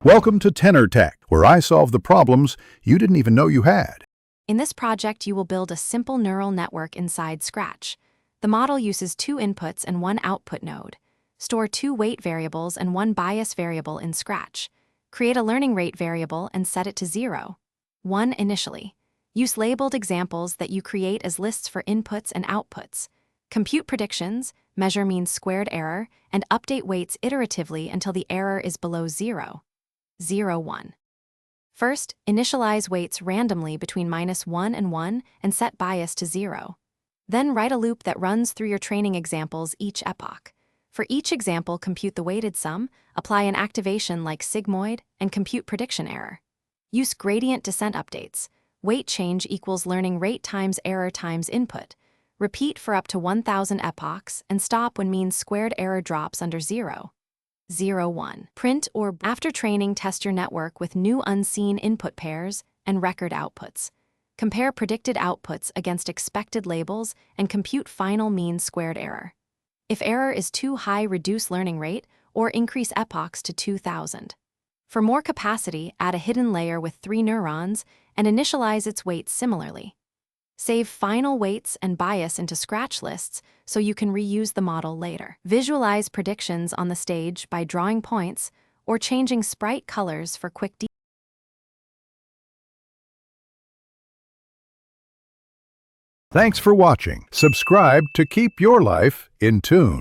Welcome to Tenor Tech, where I solve the problems you didn't even know you had. In this project, you will build a simple neural network inside Scratch. The model uses 2 inputs and 1 output node. Store 2 weight variables and 1 bias variable in Scratch. Create a learning rate variable and set it to 0. 1 initially. Use labeled examples that you create as lists for inputs and outputs. Compute predictions, measure mean squared error, and update weights iteratively until the error is below 0. 0, 1. First, initialize weights randomly between -1 and 1 and set bias to 0. Then write a loop that runs through your training examples each epoch. For each example, compute the weighted sum, apply an activation like sigmoid, and compute prediction error. Use gradient descent updates. Weight change equals learning rate times error times input. Repeat for up to 1,000 epochs and stop when mean squared error drops under 0. 0, 1. Print or after training, test your network with new unseen input pairs and record outputs. Compare predicted outputs against expected labels and compute final mean squared error. If error is too high, reduce learning rate or increase epochs to 2,000. For more capacity, add a hidden layer with 3 neurons and initialize its weights similarly. Save final weights and bias into Scratch lists so you can reuse the model later. Visualize predictions on the stage by drawing points or changing sprite colors for quick details. Thanks for watching. Subscribe to keep your life in tune.